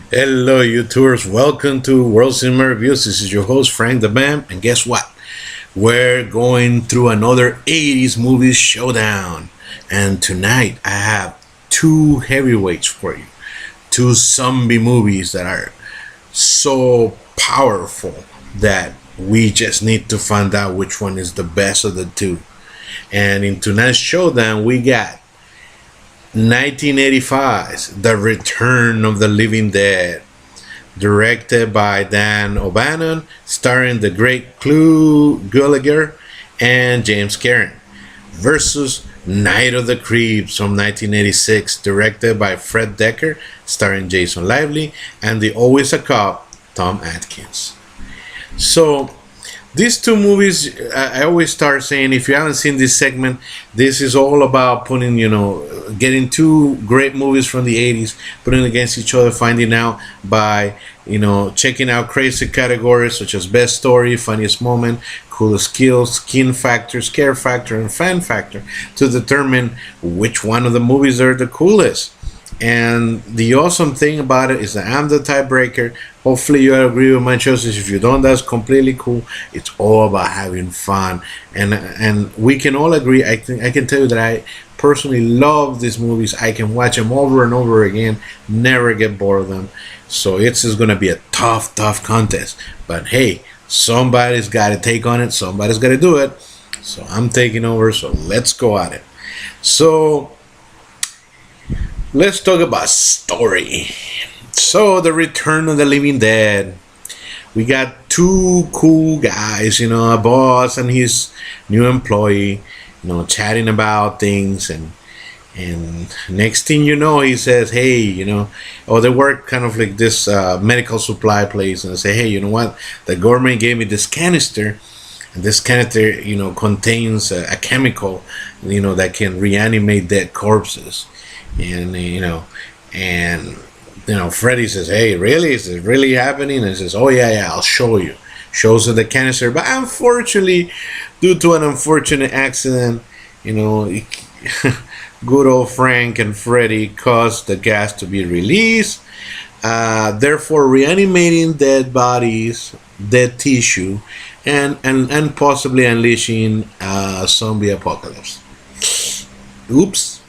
Hello, YouTubers. Welcome to World Cinema Reviews. This is your host, Frank the Bam. And guess what? We're going through another 80s movie showdown. And tonight, I have two heavyweights for you. Two zombie movies that are so powerful that we just need to find out which one is the best of the two. And in tonight's showdown, we got 1985's The Return of the Living Dead, directed by Dan O'Bannon, starring the great Clu Gulager and James Karen, versus Night of the Creeps from 1986, directed by Fred Decker, starring Jason Lively and the always a cop Tom Atkins. So these two movies, I always start saying, if you haven't seen this segment, this is all about putting, getting two great movies from the 80s, putting against each other, finding out by, checking out crazy categories such as best story, funniest moment, coolest kills, skin factor, scare factor, and fan factor to determine which one of the movies are the coolest. And the awesome thing about it is that I'm the tiebreaker. Hopefully you agree with my choices. If you don't, that's completely cool. It's all about having fun, and we can all agree. I think I can tell you that I personally love these movies. I can watch them over and over again, never get bored of them. So it's just gonna be a tough contest. But hey, somebody's got to take on it. Somebody's got to do it. So I'm taking over. So let's go at it. So let's talk about story. So, The Return of the Living Dead. We got two cool guys, a boss and his new employee, chatting about things, and next thing you know, he says, hey, they work kind of like this medical supply place, and they say, hey, you know what? The government gave me this canister, and this canister, contains a chemical, that can reanimate dead corpses. And Freddy says, hey, really? Is it really happening? And he says, oh, yeah, I'll show you. Shows her the canister. But unfortunately, due to an unfortunate accident, good old Frank and Freddy caused the gas to be released, therefore reanimating dead bodies, dead tissue, and possibly unleashing a zombie apocalypse. Oops.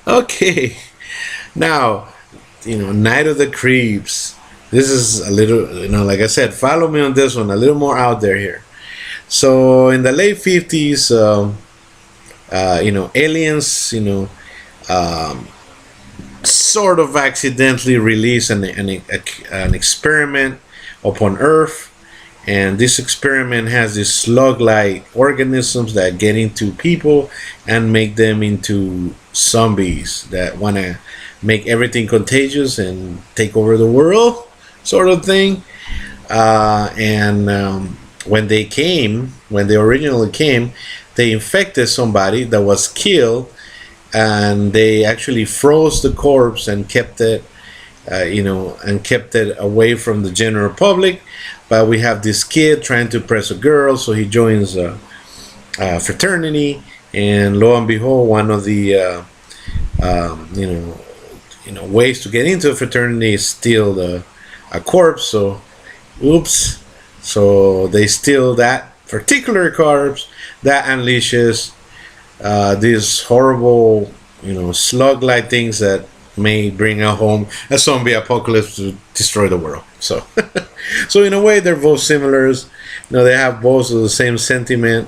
Okay. Now, Night of the Creeps. This is a little, like I said, follow me on this one, a little more out there here. So, in the late 50s, aliens, sort of accidentally release an experiment upon Earth. And this experiment has these slug-like organisms that get into people and make them into zombies that want to make everything contagious and take over the world, sort of thing. When they originally came, they infected somebody that was killed, and they actually froze the corpse and kept it, away from the general public. But we have this kid trying to impress a girl, so he joins a fraternity, and lo and behold, one of the ways to get into a fraternity is steal a corpse. So, oops. So they steal that particular corpse that unleashes these horrible, slug-like things that may bring home a zombie apocalypse to destroy the world. So, so in a way, they're both similar. They have both of the same sentiment.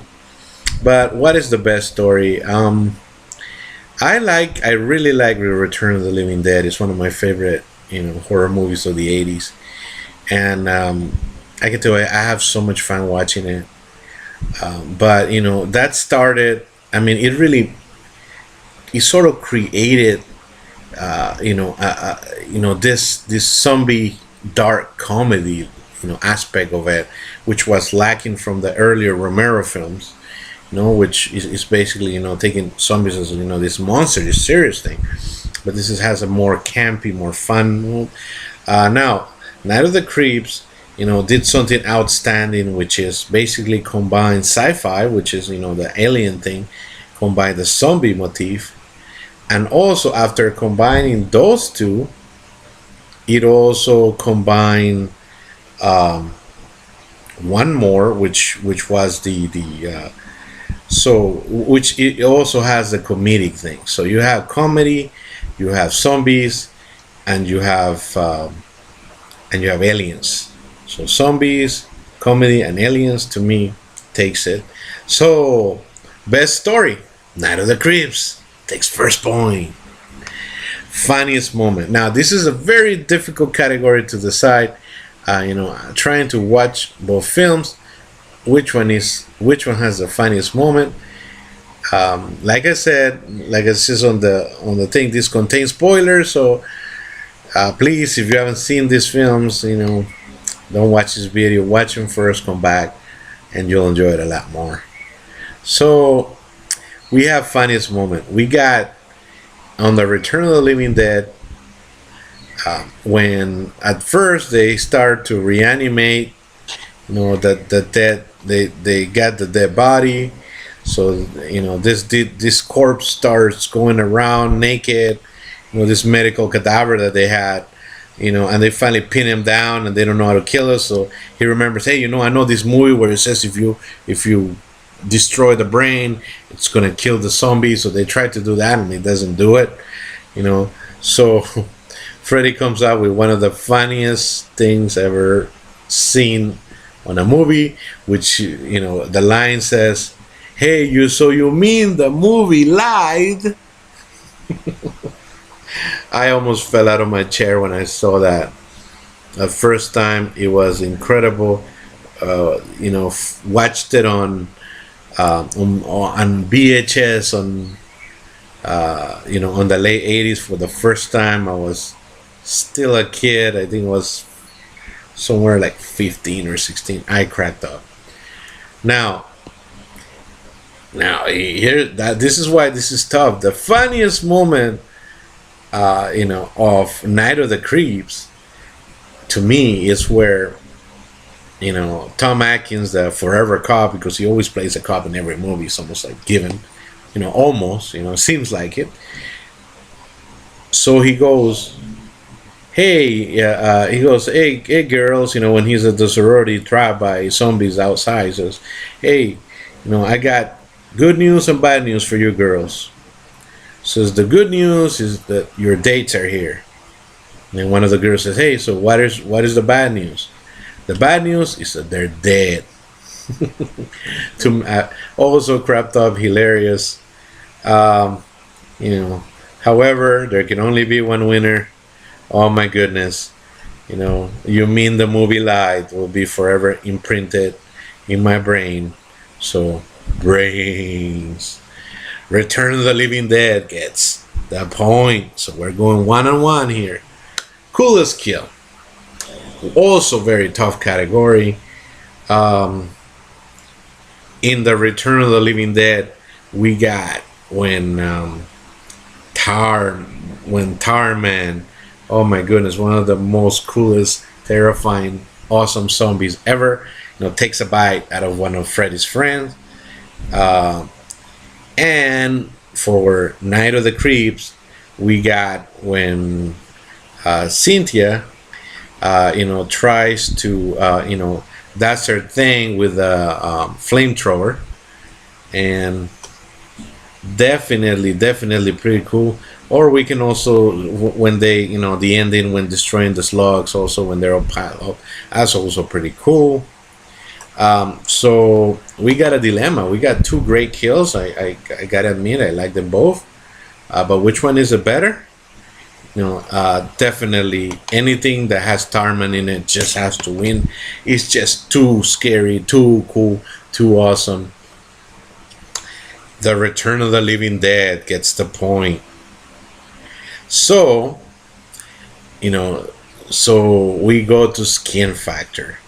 But what is the best story? I really like The Return of the Living Dead. It's one of my favorite, horror movies of the 80s. And I can tell you, I have so much fun watching it. But, that started, it sort of created, this zombie dark comedy, aspect of it, which was lacking from the earlier Romero films. Which is basically, taking zombies as, this monster, this serious thing. But has a more campy, more fun. Now, Night of the Creeps, did something outstanding, which is basically combine sci-fi, which is, the alien thing, combine the zombie motif, and also after combining those two, it also combined one more, which was the so which it also has the comedic thing. So you have comedy, you have zombies, and you have aliens. So zombies, comedy, and aliens to me takes it. So best story, Night of the Creeps takes first point. Funniest moment. Now this is a very difficult category to decide. Trying to watch both films, which one has the funniest moment. Like I said, like it says on the thing, this contains spoilers. So please, if you haven't seen these films, don't watch this video. Watch them first, come back, and you'll enjoy it a lot more. So we have funniest moment. We got on the Return of the Living Dead, when at first they start to reanimate, the dead, they got the dead body. So this corpse starts going around naked, this medical cadaver that they had, and they finally pin him down and they don't know how to kill us. So he remembers, hey, I know this movie where it says if you destroy the brain, it's gonna kill the zombie. So they try to do that and it doesn't do it, So Freddy comes out with one of the funniest things ever seen on a movie, which the line says, "Hey, you mean the movie lied?" I almost fell out of my chair when I saw that. The first time, it was incredible. Watched it on VHS on the late 80's for the first time. I was still a kid. I think it was somewhere like 15 or 16. I cracked up. Now here, this is why this is tough. The funniest moment, of Night of the Creeps, to me, is where Tom Atkins, the forever cop, because he always plays a cop in every movie. It's almost like given, almost, seems like it. So he goes, hey girls, when he's at the sorority trapped by zombies outside, he says, hey, I got good news and bad news for you girls. Says the good news is that your dates are here. And then one of the girls says, hey, so what is the bad news? The bad news is that they're dead. Also crapped up, hilarious. However, there can only be one winner. Oh my goodness. You mean the movie lied will be forever imprinted in my brain. So, brains. Return of the Living Dead gets the point. So we're going 1-on-1 here. Coolest kill. Also very tough category. In the Return of the Living Dead, we got when Tarman, oh my goodness, one of the most coolest, terrifying, awesome zombies ever, takes a bite out of one of Freddy's friends. And for Night of the Creeps, we got when Cynthia, tries to, that's her thing with a flamethrower, and definitely pretty cool. Or we can also, when they, the ending when destroying the slugs, also when they're all piled up, that's also pretty cool. So we got a dilemma. We got two great kills. I gotta admit, I like them both. But which one is the better? Definitely anything that has Tarman in it just has to win. It's just too scary, too cool, too awesome. The Return of the Living Dead gets the point. So, so we go to Skin Factor.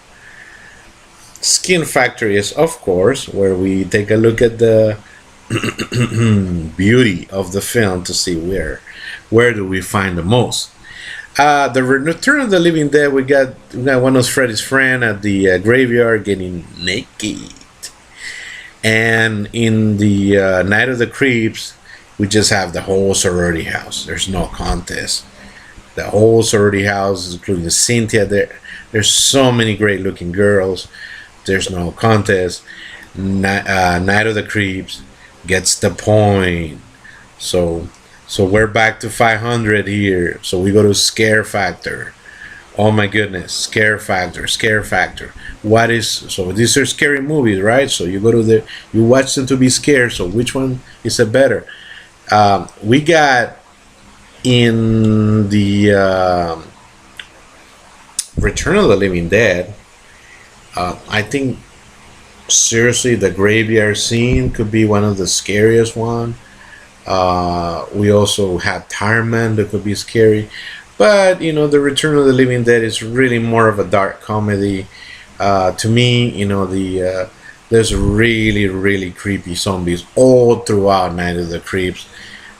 Skin Factor is, of course, where we take a look at the beauty of the film to see where do we find the most. The Return of the Living Dead, we got one of Freddy's friend at the graveyard getting naked, and in the Night of the Creeps, we just have the whole sorority house. There's no contest. the whole sorority house, including Cynthia. There's so many great looking girls. There's no contest. Night of the Creeps gets the point. So we're back to 500 here. So we go to scare factor. Oh my goodness, scare factor, scare factor. What is so? These are scary movies, right? So you go to you watch them to be scared. So which one is a better? We got in the Return of the Living Dead. I think seriously, the graveyard scene could be one of the scariest one. We also have Tire Man that could be scary, but the Return of the Living Dead is really more of a dark comedy. To me, there's really really creepy zombies all throughout Night of the Creeps.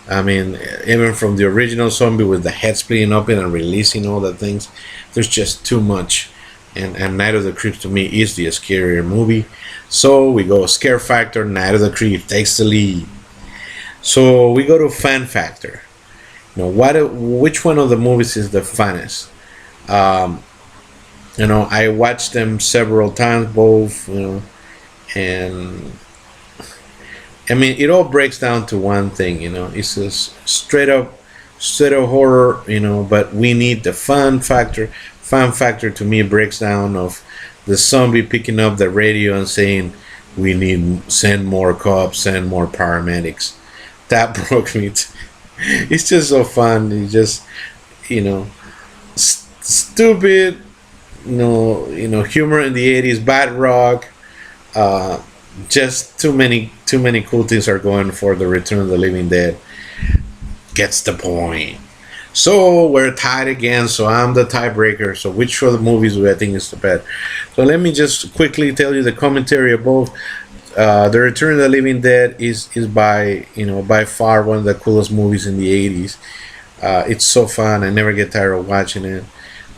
I mean, even from the original zombie with the head splitting open and releasing all the things, there's just too much. And Night of the Creeps to me is the scarier movie. So we go scare factor. Night of the Creeps takes the lead. So we go to fan factor. Which one of the movies is the funnest? I watched them several times, both. And I mean, it all breaks down to one thing. It's a straight up horror. But we need the fun factor. Fun factor to me breaks down of the zombie picking up the radio and saying, "We need send more cops, send more paramedics." That broke me. It's just so fun. It's just stupid. Humor in the 80's, bad rock. Just too many cool things are going for the Return of the Living Dead. Gets the point. So we're tied again. So I'm the tiebreaker. So which of the movies do I think is the best? So let me just quickly tell you the commentary of both. The Return of the Living Dead is by far one of the coolest movies in the 80's. It's so fun. I never get tired of watching it.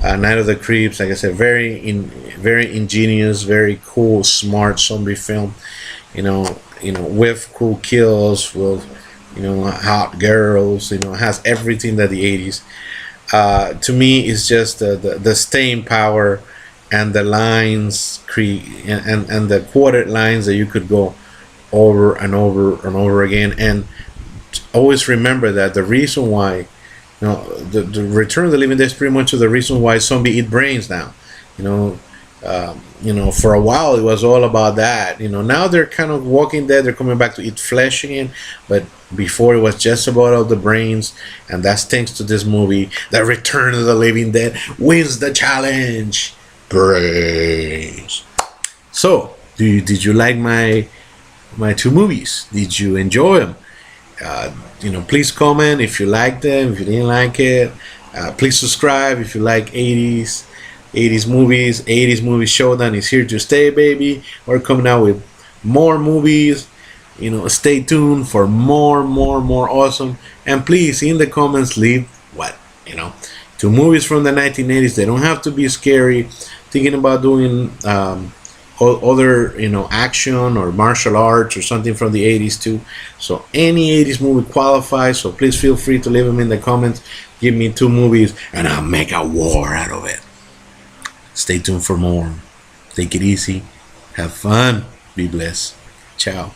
Night of the Creeps, like I said, very ingenious, very cool, smart zombie film. With cool kills, with hot girls. Has everything that the 80's. To me, it's just the staying power and the lines and the quoted lines that you could go over and over and over again. And always remember that the reason why the Return of the Living Dead is pretty much the reason why zombie eat brains now. For a while it was all about that. Now they're kind of Walking Dead. They're coming back to eat flesh again, but before it was just about all the brains, and that's thanks to this movie. The Return of the Living Dead wins the challenge. Brains. So, did you like my two movies? Did you enjoy them? Please comment if you liked them. If you didn't like it, please subscribe if you like 80's movies. 80's movie Showdown is here to stay, baby. We're coming out with more movies. Stay tuned for more awesome. And please, in the comments, leave two movies from the 1980's. They don't have to be scary. Thinking about doing other action or martial arts or something from the 80's too. So any 80's movie qualifies. So please feel free to leave them in the comments. Give me two movies and I'll make a war out of it. Stay tuned for more. Take it easy. Have fun. Be blessed. Ciao.